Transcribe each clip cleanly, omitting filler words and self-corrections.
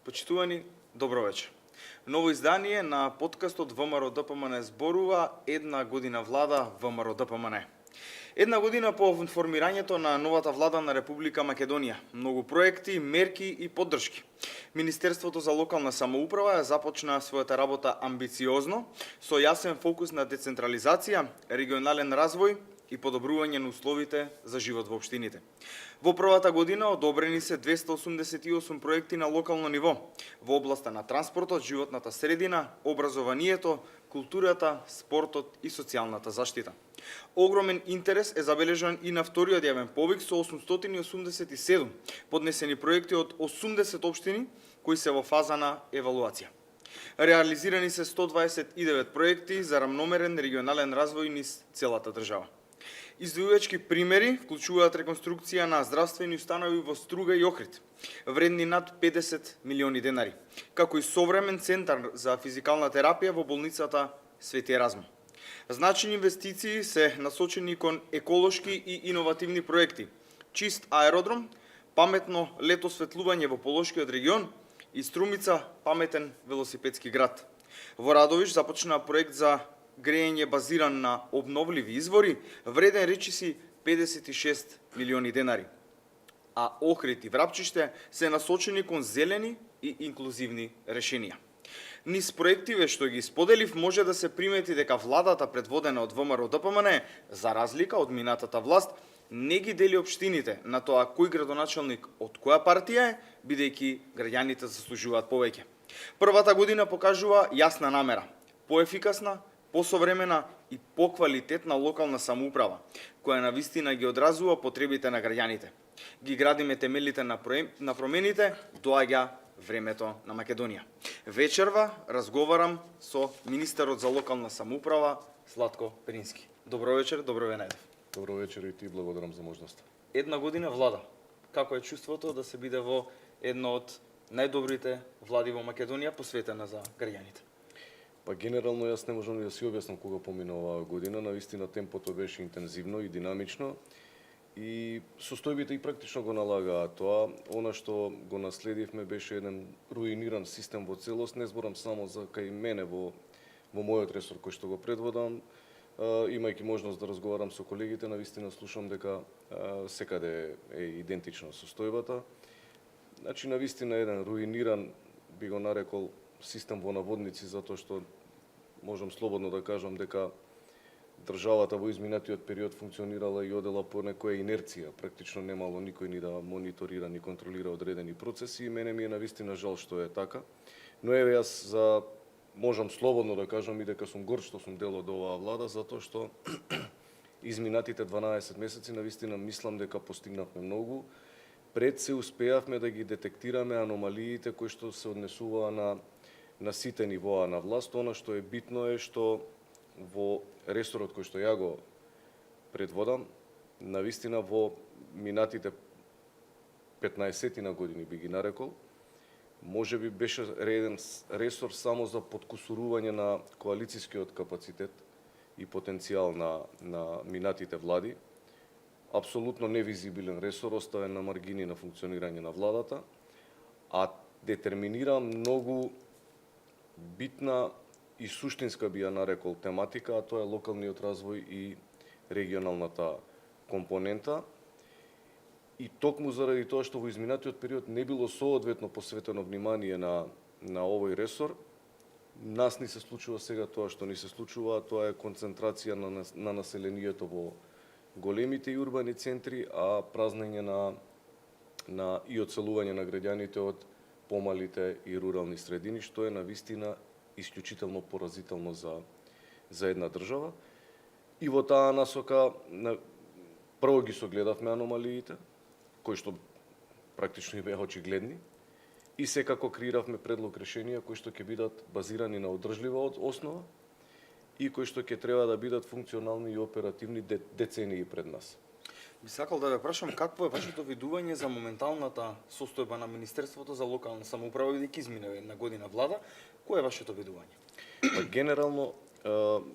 Почитувани, добро вечер. Ново издание на подкастот ВМРО ДПМН зборува една година влада ВМРО ДПМН. Една година по формирањето на новата влада на Република Македонија. Многу проекти, мерки и поддршки. Министерството за локална самоуправа ја започна својата работа амбициозно, со јасен фокус на децентрализација, регионален развој и подобрување на условите за живот во општините. Во првата година одобрени се 288 проекти на локално ниво во областа на транспортот, животната средина, образованието, културата, спортот и социјалната заштита. Огромен интерес е забележан и на вториот јавен повик со 887 поднесени проекти од 80 општини кои се во фаза на евалуација. Реализирани се 129 проекти за рамномерен регионален развој низ целата држава. Издвојувачки примери вклучуваат реконструкција на здравствени установи во Струга и Охрид, вредни над 50 милиони денари, како и современ центар за физикална терапија во болницата Свети Еразм. Значени инвестиции се насочени кон еколошки и иновативни проекти, чист аеродром, паметно летосветлување во Полошкиот регион и Струмица паметен велосипедски град. Во Радовиш започна проект за грејење базиран на обновливи извори, вреден речиси 56 милиони денари. А Охрид и Врапчиште се насочени кон зелени и инклузивни решенија. Низ проективе што ги споделив може да се примети дека владата предводена од ВМРО ДПМН, за разлика од минатата власт, не ги дели општините на тоа кој градоначалник од која партија е, бидејќи граѓаните заслужуваат повеќе. Првата година покажува јасна намера, поефикасна, посовремена и поквалитетна локална самоуправа, која навистина ги одразува потребите на граѓаните. Ги градиме темелите на промените, доаѓа времето на Македонија. Вечерва разговарам со министерот за локална самоуправа Златко Перински. Добро вечер, добро ве најдов. Добро вечер и ти благодарам за можноста. Една година влада. Како е чувството да се биде во едно од најдобрите влади во Македонија посветена за граѓаните? Па генерално јас не можам да си објаснам кога помина оваа година, навистина темпото беше интензивно и динамично и состојбите и практично го налагаа тоа. Она што го наследивме беше еден руиниран систем во целост, не зборам само за кај мене во мојот ресор кој што го предводам, имајќи можност да разговарам со колегите, навистина слушам дека секаде е идентична состојбата. Значи навистина еден руиниран, би го нарекол, систем во наводници, затоа што можам слободно да кажам дека државата во изминатиот период функционирала и одела по некоја инерција, практично немало никој ни да мониторира, ни контролира одредени процеси и мене ми е навистина жал што е така. Но еве јас можам слободно да кажам и дека сум горд што сум дел од оваа влада, затоа што изминатите 12 месеци навистина мислам дека постигнавме многу. Пред се успеавме да ги детектираме аномалиите кои што се однесуваа на сите нивоа на власт. Она што е битно е што во ресорот кој што ја го предводам, навистина во минатите 15 на години би ги нарекол, може би беше еден ресор само за подкусурување на коалицискиот капацитет и потенцијал на минатите влади. Апсолутно невизибилен ресор, оставен на маргини на функционирање на владата, а детерминира многу битна и суштинска би ја нарекол тематика, а тоа е локалниот развој и регионалната компонента. И токму заради тоа што во изминатиот период не било соодветно посветено внимание на овој ресор, нас ни се случува сега тоа што ни се случува, тоа е концентрација на населението во големите и урбани центри, а празнење и одселување на граѓаните од помалите и рурални средини, што е навистина исклучително поразително за една држава. И во таа насока прво ги согледавме аномалиите, кои што практично и беа очигледни, и секако креиравме предлог решенија кои што ќе бидат базирани на одржлива основа и кои што ќе треба да бидат функционални и оперативни децении пред нас. Би сакал да ве прашам какво е вашето видување за моменталната состојба на Министерството за локална самоуправа, бидејќи измина една година влада, кое е вашето видување? Па генерално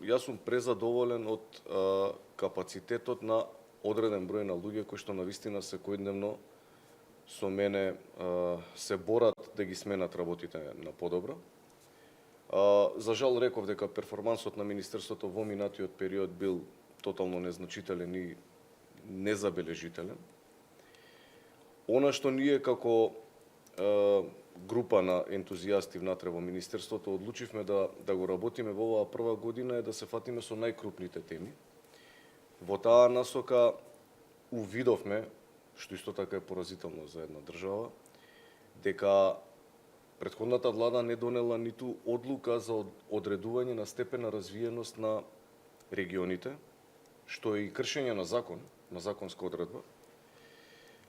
јас сум презадоволен од капацитетот на одреден број на луѓе кои што навистина секојдневно со мене се борат да ги сменат работите на подобро. За жал реков дека перформансот на Министерството во минатиот период бил тотално незначителен и незабележителен. Она што ние како група на ентузијасти внатре во Министерството одлучивме да го работиме во оваа прва година е да се фатиме со најкрупните теми. Во таа насока увидовме, што исто така е поразително за една држава, дека претходната влада не донела ниту одлука за одредување на степен на развиеност на регионите, што е и кршење на закон, на законска одредба.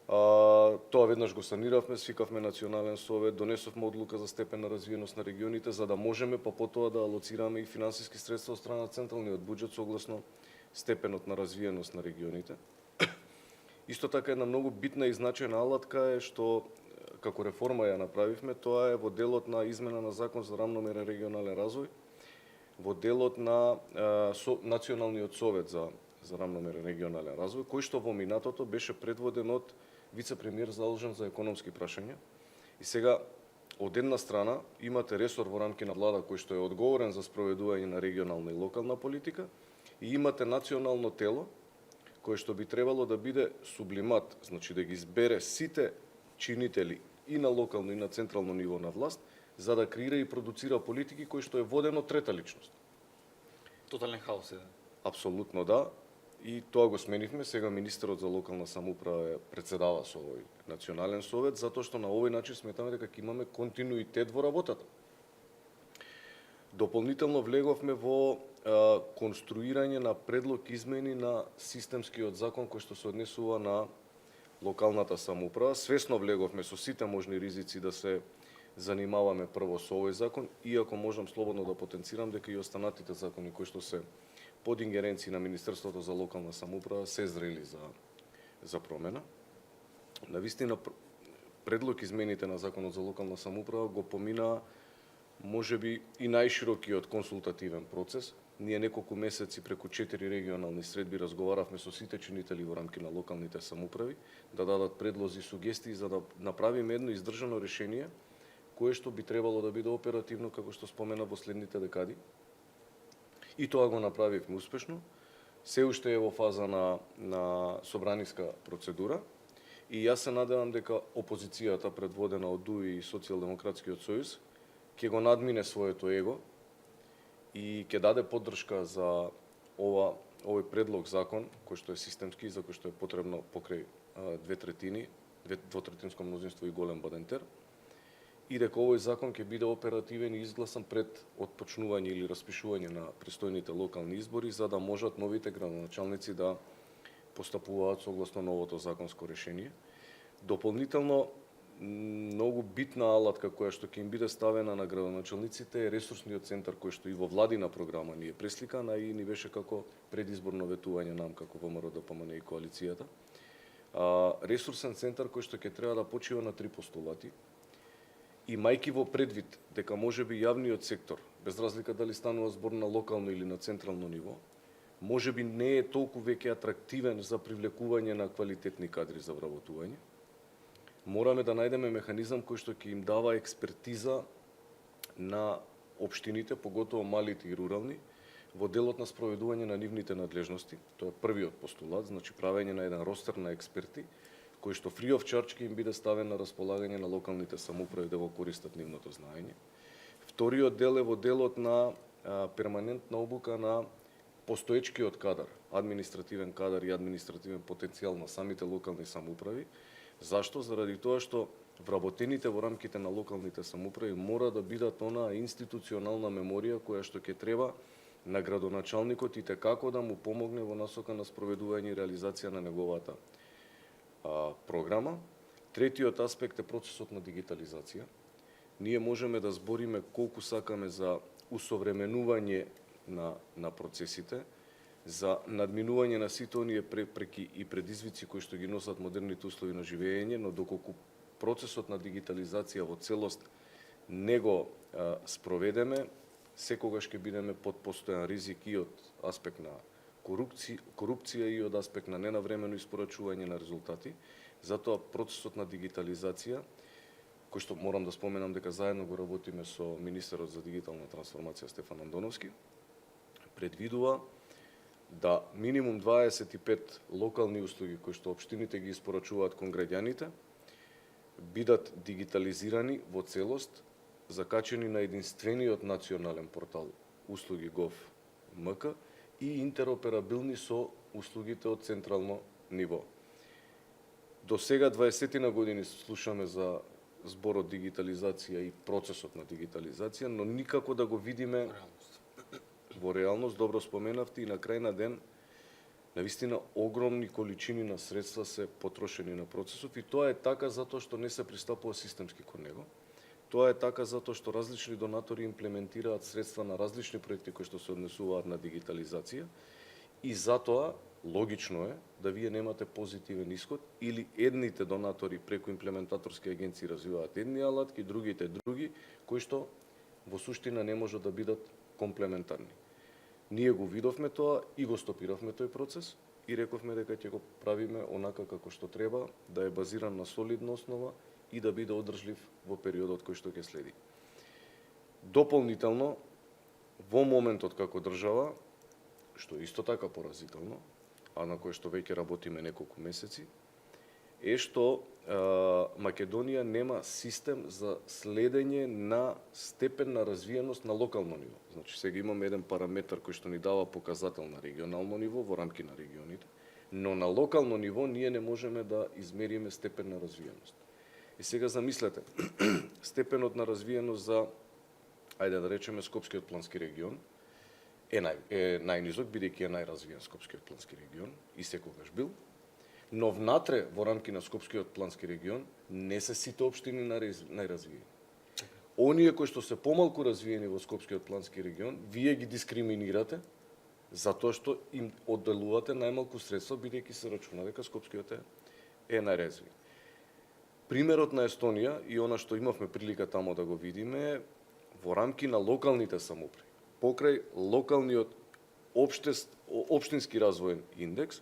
Тоа веднаш го саниравме, свикавме национален совет, донесовме одлука за степен на развиеност на регионите, за да можеме па потоа да алоцираме и финансиски средства од страна на централниот буџет согласно степенот на развиеност на регионите. Исто така една многу битна и значајна алатка е што како реформа ја направивме, тоа е во делот на измена на закон за рамномерен регионален развој, во делот на Националниот совет за рамномерен регионален развој, кој што во минатото беше предводен од вице-премиер задолжен за економски прашања. И сега, од една страна, имате ресор во рамки на влада кој што е одговорен за спроведување на регионална и локална политика и имате национално тело кој што би требало да биде сублимат, значи да ги избере сите чинители и на локално и на централно ниво на власт, за да креира и продуцира политики кој што е воден од трета личност. Тотален хаос е. Апсолутно да. И тоа го сменивме. Сега министерот за локална самоуправа председава со овој национален совет, затоа што на овој начин сметаме дека ќе имаме континуитет во работата. Дополнително влеговме во конструирање на предлог измени на системскиот закон кој што се однесува на локалната самоуправа. Свесно влеговме со сите можни ризици да се занимаваме прво со овој закон, иако можам слободно да потенцирам дека и останатите закони кои што се под ингеренција на Министерството за локална самоуправа се зрели за промена. Навистина, предлог измените на Законот за локална самоуправа го помина можеби и најширокиот консултативен процес. Ние неколку месеци преку 4 регионални средби разговаравме со сите чинители во рамки на локалните самоуправи да дадат предлози и сугестии за да направиме едно издржано решение кое што би требало да биде оперативно, како што спомена, во следните декади. И тоа го направивме успешно. Се уште е во фаза на собраниска процедура и јас се надевам дека опозицијата предводена од ДУИ и Социјалдемократскиот сојуз ќе го надмине своето его и ќе даде поддршка за овој предлог закон кој што е системски, за кој што е потребно покрај 2/3, двотретинско мнозинство и голем бадентер, и дека овој закон ќе биде оперативен и изгласан пред отпочнување или распишување на престојните локални избори, за да можат новите градоначалници да постапуваат согласно новото законско решение. Дополнително, многу битна алатка која што ќе им биде ставена на градоначалниците е ресурсниот центар кој што и во владина програма ни е пресликана и ни беше како предизборно ветување нам како ВМРО ДПМН и коалицијата. Ресурсен центар кој што ќе треба да почива на 3 постулати. Имајќи во предвид дека можеби јавниот сектор, без разлика дали станува збор на локално или на централно ниво, можеби не е толку веќе атрактивен за привлекување на квалитетни кадри за вработување, мораме да најдеме механизам кој што ќе им дава експертиза на општините, поготово малите и рурални, во делот на спроведување на нивните надлежности. Тоа е првиот постулат, значи правење на еден ростер на експерти, кој што free of charge ќе им биде ставен на располагање на локалните самоуправи да го користат нивното знаење. Вториот дел е во делот на перманентна обука на постоечкиот кадар, административен кадар и административен потенцијал на самите локални самоуправи. Зашто? Заради тоа што вработените во рамките на локалните самоуправи мора да бидат онаа институционална меморија која што ќе треба на градоначалникот и како да му помогне во насока на спроведување и реализација на неговата програма. Третиот аспект е процесот на дигитализација. Ние можеме да збориме колку сакаме за усовременување на процесите, за надминување на сите оние препреки и предизвици кои што ги носат модерните услови на живење, но доколку процесот на дигитализација во целост не го спроведеме, секогаш ќе бидеме под постојан ризик и од аспект на корупција и од аспект на ненавремено испорачување на резултати. Затоа процесот на дигитализација, кој што морам да споменам дека заедно го работиме со министерот за дигитална трансформација Стефан Андоновски, предвидува да минимум 25 локални услуги кои што општините ги испорачуваат кон граѓаните бидат дигитализирани во целост, закачени на единствениот национален портал услуги gov.mk и интероперабилни со услугите од централно ниво. До сега 20 години слушаме за зборот дигитализација и процесот на дигитализација, но никако да го видиме во реалност. Добро споменавте, и на крај на ден навистина огромни количини на средства се потрошени на процесот, и тоа е така затоа што не се пристапува системски кон него. Тоа е така затоа што различни донатори имплементираат средства на различни проекти кои што се однесуваат на дигитализација, и затоа логично е да вие немате позитивен исход, или едните донатори преку имплементаторски агенции развиваат едни алатки, другите други, кои што во суштина не можат да бидат комплементарни. Ние го видовме тоа и го стопиравме тој процес и рековме дека ќе го правиме онака како што треба, да е базиран на солидна основа и да биде одржлив во периодот кој што ќе следи. Дополнително, во моментот како држава, што исто така поразително, а на кој што веќе работиме неколку месеци, е што Македонија нема систем за следење на степен на развиеност на локално ниво. Значи, сега имаме еден параметар кој што ни дава показател на регионално ниво во рамки на регионите, но на локално ниво ние не можеме да измериме степен на развиеност. И сега замислете, степенот на развиеност за, ајде да речеме, Скопскиот плански регион е најнизок, бидејќи е најразвиен Скопскиот плански регион и секогаш бил. Но внатре, во рамки на Скопскиот плански регион, не се сите општини најразвиени. Оние кои што се помалку развиени во Скопскиот плански регион, вие ги дискриминирате затоа што им одделувате најмалку средства, бидејќи се рачуна дека Скопскиот е најразвиен. Примерот на Естонија и она што имавме прилика тамо да го видиме, во рамки на локалните самоуправи, покрај локалниот општински развоен индекс,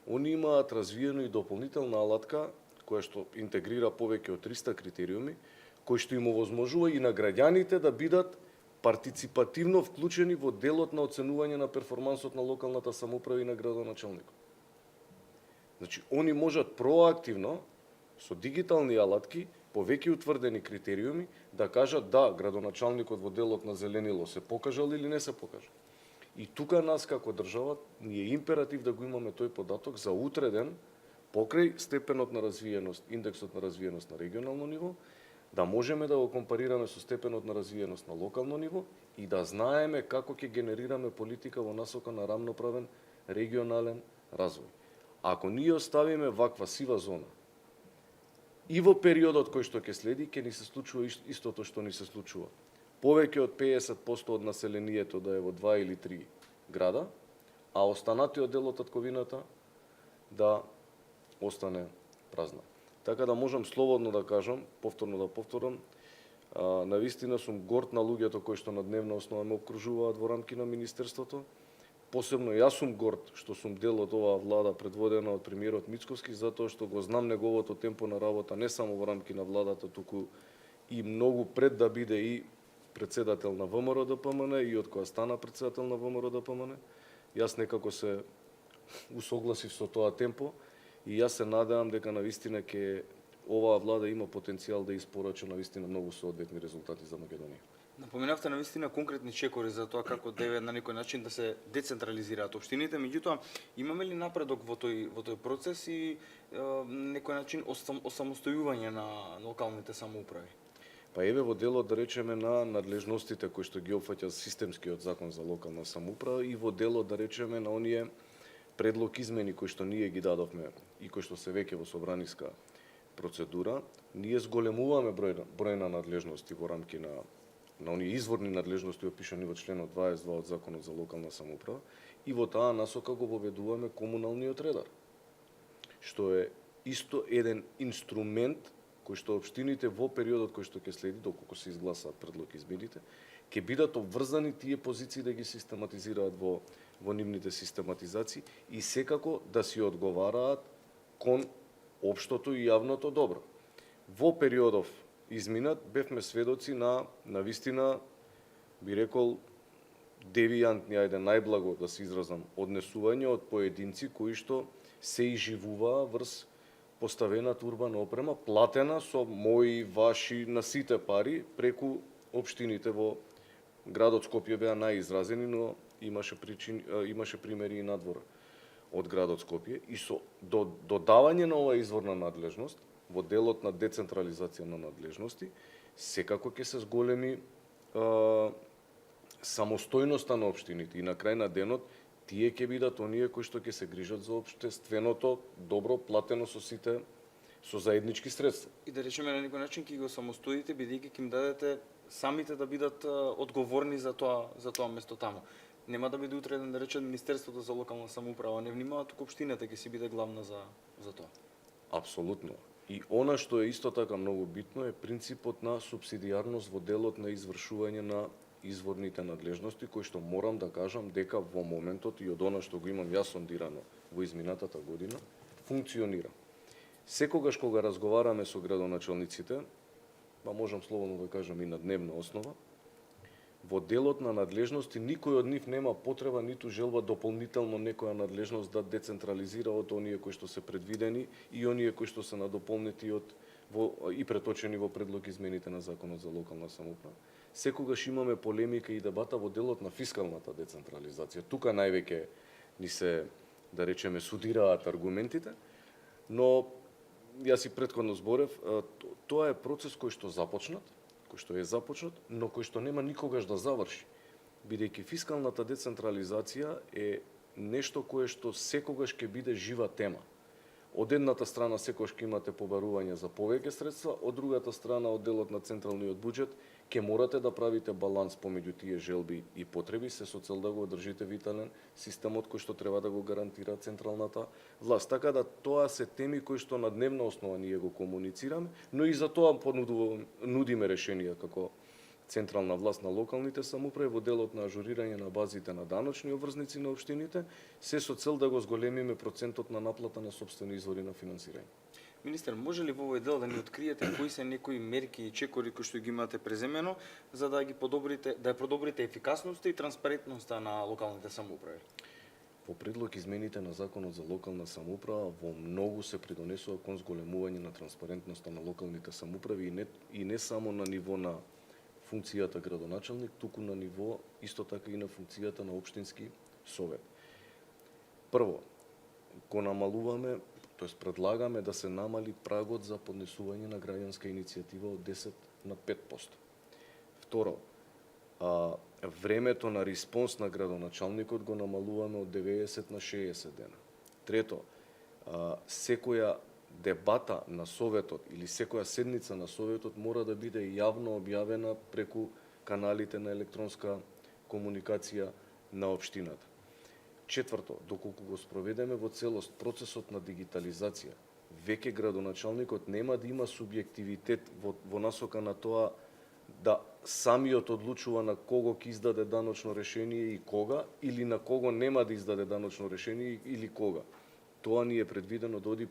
они имаат развиено и дополнителна алатка која што интегрира повеќе од 300 критериуми, кои што им овозможува и на граѓаните да бидат партиципативно вклучени во делот на оценување на перформансот на локалната самоуправа и на градоначалникот. Значи, они можат проактивно, со дигитални алатки, по веќе утврдени критериуми, да кажат да, градоначалникот во делот на зеленило се покажал или не се покажал. И тука нас како држава ни е императив да го имаме тој податок за утре ден, покрај степенот на развиеност, индексот на развиеност на регионално ниво, да можеме да го компарираме со степенот на развиеност на локално ниво и да знаеме како ќе генерираме политика во насока на рамноправен регионален развој. Ако ние оставиме ваква сива зона и во периодот кој што ќе следи, ќе ни се случува истото што ни се случува. Повеќе од 50% од населението да е во 2 или 3 града, а останатиот дел од татковината да остане празна. Така да можам слободно да кажам, повторно да повторам, навистина сум горд на луѓето кои што на дневна основа ме окружуваат во рамки на Министерството. Посебно јас сум горд што сум дел од оваа влада предводена од премиерот Мицковски, затоа што го знам неговото темпо на работа не само во рамки на владата, туку и многу пред да биде и председател на ВМРО-ДПМН и од која стана председател на ВМРО-ДПМН. Јас некако се усогласив со тоа темпо и јас се надевам дека навистина ќе оваа влада има потенцијал да испорача навистина многу соодветни резултати за Македонија. Напоменавте навистина конкретни чекори за тоа како деве на некој начин да се децентрализираат општините, меѓутоа имаме ли напредок во тој процес и некој начин осамостојување на локалните самоуправи? Па еве во делот да речеме на надлежностите кои што ги опфаќа системскиот закон за локална самоуправа и во делот да речеме на оние предлог измени кои што ние ги дадовме и кои што се веќе во собраниска процедура, ние зголемуваме број на надлежности во рамки на оние изворни надлежности опишани во членот 22 од Законот за локална самоуправа и во таа насока го воведуваме комуналниот редар, што е исто еден инструмент кои што општините во периодот кој што ќе следи, доколку се изгласаат предлог измените, ќе бидат обврзани тие позиции да ги систематизираат во нивните систематизации и секако да си одговараат кон општото и јавното добро. Во периодов изминат бевме сведоци на вистина, би рекол, девијантни, ајде најблаго да се изразам, однесување од поединци кои што се изживуваа врз поставената урбана опрема, платена со мои, ваши, на сите пари, преку општините во градот Скопје беа најизразени, но имаше примери и надвор од градот Скопје. И со додавање на оваа изворна надлежност, во делот на децентрализација на надлежности, секако ќе се зголеми самостојноста на општините и на крај на денот тие ќе бидат оние кои што ќе се грижат за општественото добро платено со заеднички средства. И да речеме на некој начин ќе го самостоите бидејќи ќе им дадете самите да бидат одговорни за тоа место таму. Нема да биде утре да рече Министерството за локална самоуправа не внимава, туку општината ќе си биде главна за тоа. Апсолутно. И она што е исто така многу битно е принципот на субсидијарност во делот на извршување на изворните надлежности, кои што морам да кажам дека во моментот и од она што го имам јас сондирано во изминатата година, функционира. Секогаш кога разговараме со градоначалниците, па можам слободно да кажам и на дневна основа, во делот на надлежности никој од нив нема потреба ниту желба дополнително некоја надлежност да децентрализира од оние кои што се предвидени и оние кои што се надополнети и преточени во предлог измените на Законот за локална самоуправа. Секогаш имаме полемика и дебата во делот на фискалната децентрализација. Тука највеќе ни се, да речеме, судираат аргументите, но јас и претходно зборев, тоа е процес кој што е започнат, но кој што нема никогаш да заврши. Бидејќи фискалната децентрализација е нешто кое што секогаш ќе биде жива тема. Од едната страна секогаш ќе имате побарување за повеќе средства, од другата страна од делот на централниот буџет ќе морате да правите баланс помеѓу тие желби и потреби, се со цел да го одржите витален системот кој што треба да го гарантира централната власт. Така да тоа се теми кои што на дневна основа ние го комуницираме, но и за тоа нудиме решенија како централна власт на локалните самоуправи во делот на ажурирање на базите на даночни обврзници на општините, се со цел да го зголемиме процентот на наплата на сопствени извори на финансирање. Министер, може ли во овој дел да ни откриете кои се некои мерки и чекори кои што ги имате преземено за да ги подобрите ефикасноста и транспарентноста на локалните самоуправи? Во предлог измените на Законот за локална самоуправа во многу се придонесува кон зголемување на транспарентноста на локалните самоуправи и не само на ниво на функцијата градоначалник, туку на ниво исто така и на функцијата на општински совет. Прво, го намалуваме, тоест предлагаме да се намали прагот за поднесување на граѓанска иницијатива од 10 на 5%. Второ, времето на респонс на градоначалникот го намалуваме од 90 на 60 дена. Трето, секоја дебата на советот или секоја седница на советот мора да биде јавно објавена преку каналите на електронска комуникација на општината. Четврто, доколку го спроведеме во целост процесот на дигитализација, веќе градоначалникот нема да има субјективитет во насока на тоа да самиот одлучува на кого ќе издаде даночно решение и кога, или на кого нема да издаде даночно решение или кога. Тоа ни е предвидено да оди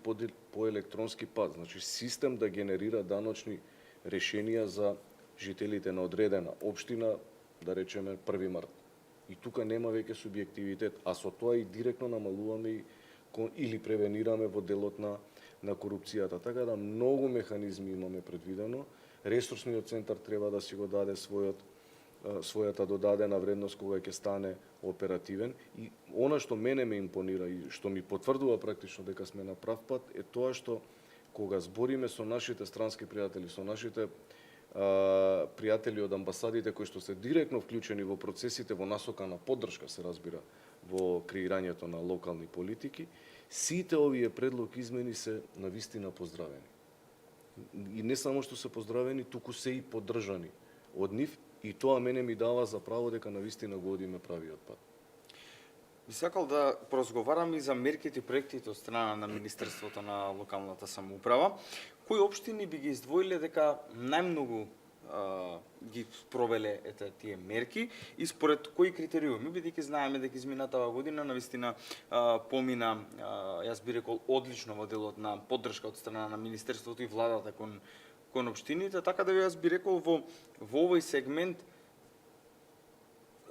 по електронски пат, значи систем да генерира даночни решенија за жителите на одредена општина, да речеме 1 март. И тука нема веќе субјективитет, а со тоа и директно намалуваме или превенираме во делот на корупцијата. Така да многу механизми имаме предвидено. Ресурсниот центар треба да си го даде својата додадена вредност кога ќе стане оперативен. И она што мене ме импонира и што ми потврдува практично дека сме на прав пат е тоа што кога збориме со нашите странски пријатели, со нашите пријатели од амбасадите кои што се директно вклучени во процесите во насока на поддршка, се разбира, во креирањето на локални политики, сите овие предлог измени се навистина поздравени. И не само што се поздравени, туку се и поддржани од нив, и тоа мене ми дава за право дека навистина го одиме правиот пат. Би сакал да поразговарам и за мерките и проектите од страна на Министерството на локалната самоуправа. Кои општини би ги издвоиле дека најмногу ги спровеле тие мерки и според кои критериуми, бидејќи знаеме дека изминатава година навистина помина, јас би рекол, одлично во делот на поддршка од страна на Министерството и владата кон општините, така да јас би рекол во овој сегмент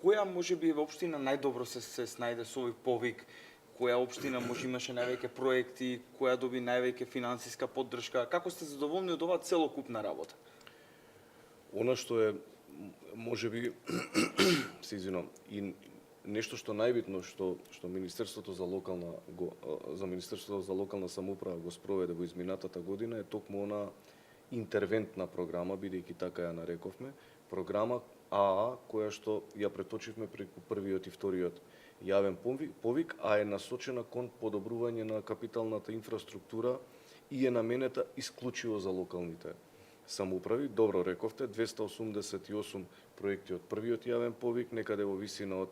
која може би општина најдобро се снајде со овој повик, која општина може имаше највеќе проекти, која доби највеќе финансиска поддршка, како сте задоволни од оваа целокупна работа? Она што е можеби се извинувам, и нешто што најбитно што Министерството за локална самоуправа го спроведе во изминатата година е токму она интервентна програма, бидејќи така ја нарековме, програма АА која што ја преточивме преку првиот и вториот јавен повик, а е насочена кон подобрување на капиталната инфраструктура и е наменета исклучиво за локалните самоуправи. Добро рековте, 288 проекти од првиот јавен повик, некаде во висина од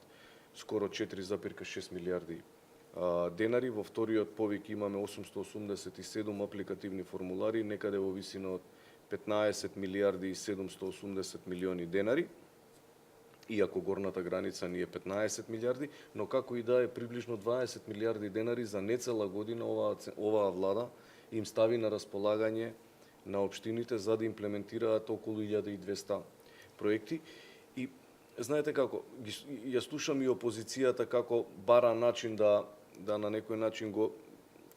скоро 4,6 милиарди денари. Во вториот повик имаме 887 апликативни формулари, некаде во висина од 15 милиарди и 780 милиони денари. Иако горната граница ни е 15 милиарди, но како и да е приближно 20 милиарди денари за нецела година оваа влада им стави на располагање на општините за да имплементираат околу 1200 проекти. И знаете како, ја слушам и опозицијата како бара начин да на некој начин го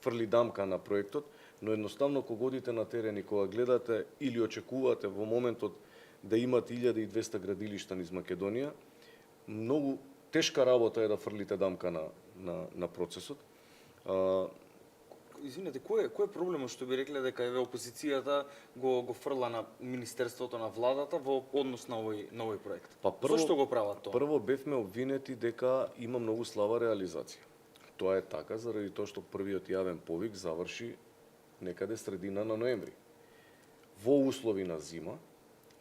фрли дамка на проектот, но едноставно кога одите на терен и кога гледате или очекувате во моментот да имате 1200 градилишта низ Македонија, многу тешка работа е да фрлите дамка на процесот. Извинете, кој е проблемот што би рекле дека еве опозицијата го фрла на Министерството на владата во однос на овој проект? Зошто го прават тоа? Прво бевме обвинети дека има многу слаба реализација. Тоа е така заради тоа што првиот јавен повик заврши некаде средина на ноември. Во услови на зима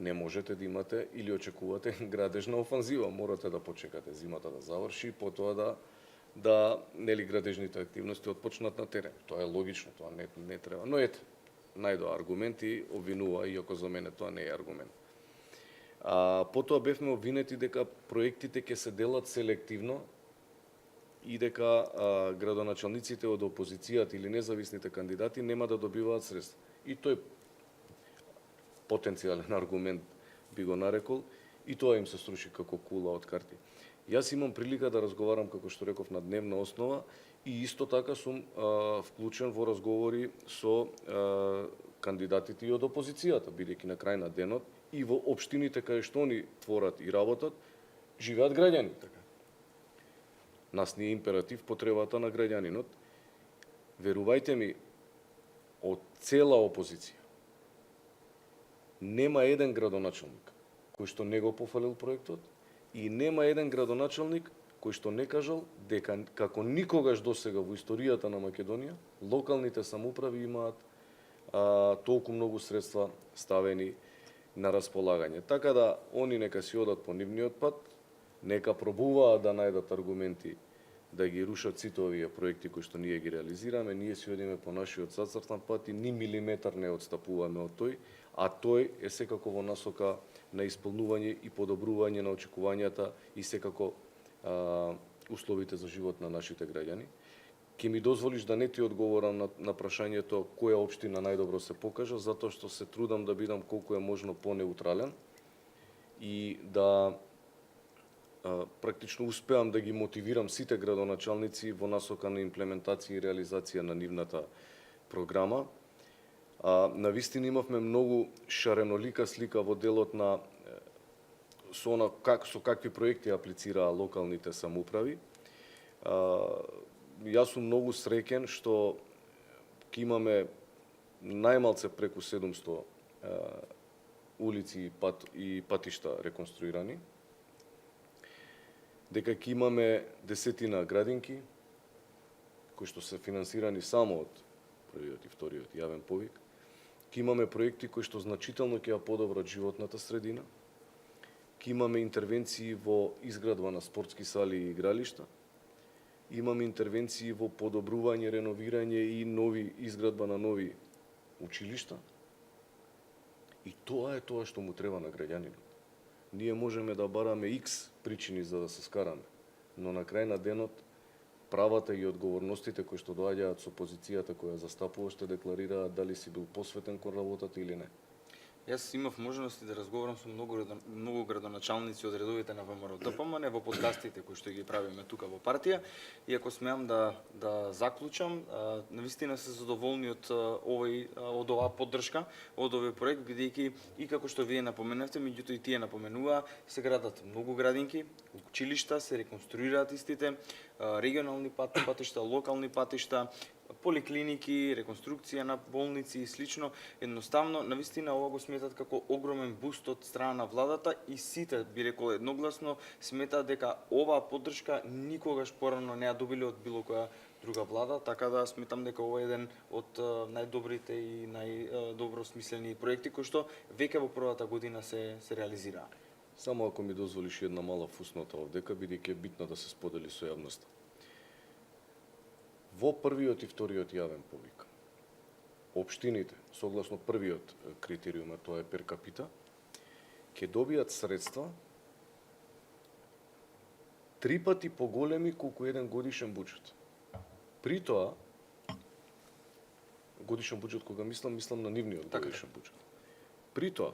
не можете да имате или очекувате градежна офанзива, морате да почекате зимата да заврши и потоа да нели градежните активности отпочнат на терен. Тоа е логично, тоа не треба. Но ете, најдоа аргументи, обвинува, иако за мене тоа не е аргумент. Потоа бевме обвинети дека проектите ќе се делат селективно и дека градоначалниците од опозицијата или независните кандидати нема да добиваат средства. И тој потенцијален аргумент би го нарекол, и тоа им се струши како кула од карти. Јас имам прилика да разговарам, како што реков, на дневна основа и исто така сум вклучен во разговори со кандидатите и од опозицијата, бидејќи на крај на денот и во општините каде што они творат и работат, живеат граѓани. Нас ни е императив потребата на граѓанинот. Верувајте ми, од цела опозиција нема еден градоначалник кој што не го пофалил проектот и нема еден градоначалник кој што не кажал дека како никогаш досега во историјата на Македонија локалните самоуправи имаат толку многу средства ставени на располагање. Така да они нека си одат по нивниот пат, нека пробуваат да најдат аргументи да ги рушат сите овие проекти кои што ние ги реализираме, ние си одиме по нашиот зацртан пат и ни милиметар не отстапуваме од тој, а тој е секако во насока на исполнување и подобрување на очекувањата и секако условите за живот на нашите граѓани. Ке ми дозволиш да не ти одговорам на прашањето која општина најдобро се покажа, затоа што се трудам да бидам колку е можно понеутрален и да практично успеам да ги мотивирам сите градоначалници во насока на имплементација и реализација на нивната програма. Навистина имавме многу шаренолика слика во делот на со какви проекти аплицираа локалните самоуправи. Јас сум многу среќен што ќе имаме најмалце преку 700 улици и патишта реконструирани, дека ќе имаме десетина градинки кои што се финансирани само од првиот и вториот јавен повик. Ќе имаме проекти кои што значително ќе ја подобрат животната средина. Ќе имаме интервенции во изградба на спортски сали и игралишта. Имаме интервенции во подобрување, реновирање и изградба на нови училишта. И тоа е тоа што му треба на граѓанинот. Ние можеме да бараме X причини за да се скараме, но на крај на денот правата и одговорностите кои што доаѓаат со позицијата која застапуваш те декларираат дали си бил посветен кон работата или не. Јас имав можности да разговарам со многу градоначалници од редовите на ВМРО ДПМН во подкастите кои што ги правиме тука во партија, и ако смеам да заклучам, навистина се задоволни од оваа поддршка, од овој проект, бидејќи и како што вие напоменавте, меѓутоа и тие напоменуваа, се градат многу градинки, училишта, се реконструираат истите, регионални патишта, локални патишта, поликлиники, реконструкција на болници и слично. Едноставно, навистина ова го сметат како огромен буст од страна на владата и сите, би рекол едногласно, сметаат дека оваа поддршка никогаш порано не ја добиле од било која друга влада, така да сметам дека ова е еден од најдобрите и најдобро смислени проекти кои што веќе во првата година се реализираа. Само ако ми дозволиш една мала фуснота овдека, бидејќи е битно да се сподели со јавноста. Во првиот и вториот јавен повик, општините, согласно првиот критериум, тоа е пер капита, ќе добијат средства 3 пати поголеми колку еден годишен буџет. При тоа, годишен буџет кога мислам на нивниот годишен буџет. При тоа,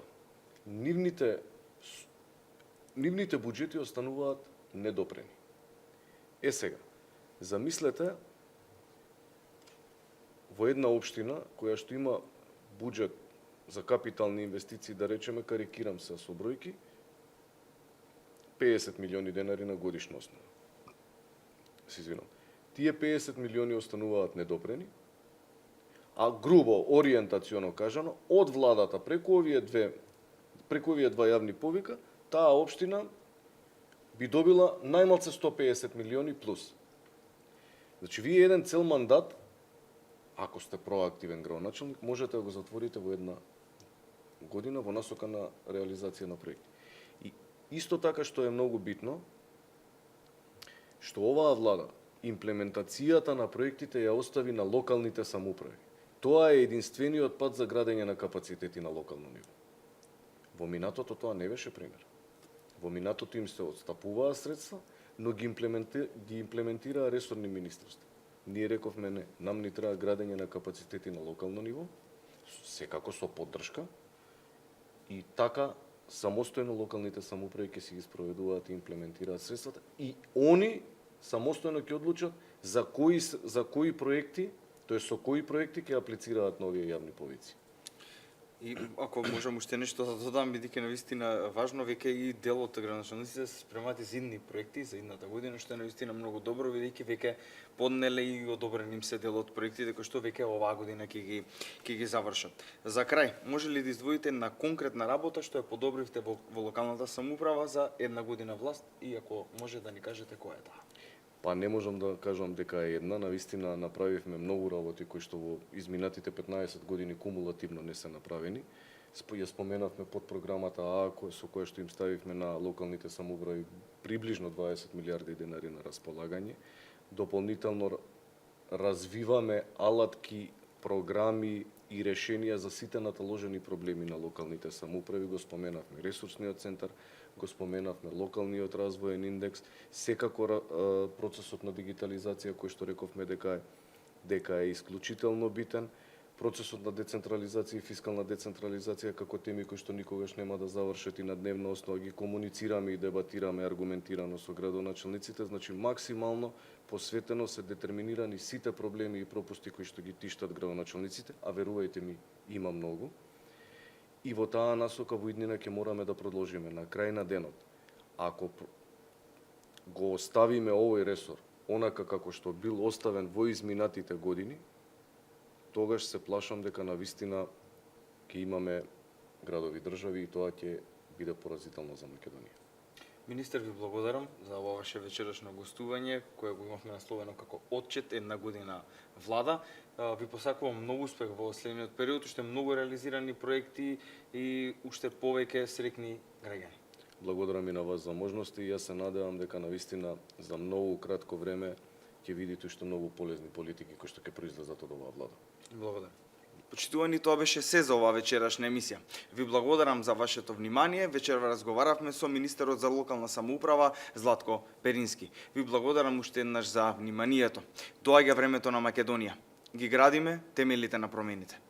нивните буџети остануваат недопрени. Сега, замислете во една општина која што има буџет за капитални инвестиции, да речеме, карикирам се со бројки, 50 милиони денари на годишна основа. Се извинам. Тие 50 милиони остануваат недопрени, а грубо, ориентационо кажано, од владата преку овие два јавни повика, таа општина би добила најмалце 150 милиони плюс. Значи, вие еден цел мандат, ако сте проактивен градоначалник, можете да го затворите во една година во насока на реализација на проекти. И исто така што е многу битно, што оваа влада имплементацијата на проектите ја остави на локалните самоуправи. Тоа е единствениот пат за градење на капацитети на локално ниво. Во минатото тоа не беше пример. Во минатото им се отстапуваа средства, но ги имплементираа ресорни министерства. Ние рековме не, нам ни треба градење на капацитети на локално ниво, секако со поддршка, и така самостојно локалните самоуправи ќе си ги спроведуваат и имплементираат средствата, и они самостојно ќе одлучат за кои проекти, тоест со кои проекти ќе аплицираат на овие јавни повици. И ако можам уште нешто да додам, бидејќи навистина важно, веќе и дел од градоначалниците се спремаат за идни проекти за идната година, што е навистина многу добро, бидејќи веќе поднеле и одобрени им се дел од проектите кои што веќе оваа година ќе ги завршат. За крај, може ли да издвоите на конкретна работа што ја подобривте во локалната самоуправа за една година власт, и ако може да ни кажете која е таа? Па не можам да кажам дека е една, навистина направивме многу работи кои што во изминатите 15 години кумулативно не се направени. Ја споменавме под програмата А, со која што им ставивме на локалните самоуправи приближно 20 милиарди денари на располагање. Дополнително развиваме алатки, програми и решенија за сите наталожени проблеми на локалните самоуправи. Го споменавме ресурсниот центар, го споменавме локалниот развоен индекс, секако процесот на дигитализација кој што рековме дека е исклучително битен, процесот на децентрализација и фискална децентрализација како теми кои што никогаш нема да завршат, и на дневна основа ги комуницираме и дебатираме аргументирано со градоначалниците, значи максимално посветено се детерминирани сите проблеми и пропусти кои што ги тиштат градоначалниците, а верувајте ми, има многу. И во таа насока во иднина ќе мораме да продолжиме. На крај на денот, ако го оставиме овој ресор онака како што бил оставен во изминатите години, тогаш се плашам дека навистина ќе имаме градови држави, и тоа ќе биде поразително за Македонија. Министер, ви благодарам за ова ваше вечерашно гостување, кое го имавме насловено како Отчет една година влада. Ви посакувам многу успех во следниот период, уште многу реализирани проекти и уште повеќе среќни граѓани. Благодарам и на вас за можности, и јас се надевам дека навистина за многу кратко време ќе видите уште многу полезни политики кои што ќе произлезат од оваа влада. Благодарам. Почитувани, тоа беше се за оваа вечерашна емисија. Ви благодарам за вашето внимание. Вечерва разговаравме со министерот за локална самоуправа Златко Перински. Ви благодарам уште еднаш за вниманието. Доаѓа времето на Македонија. Ги градиме темелите на промените.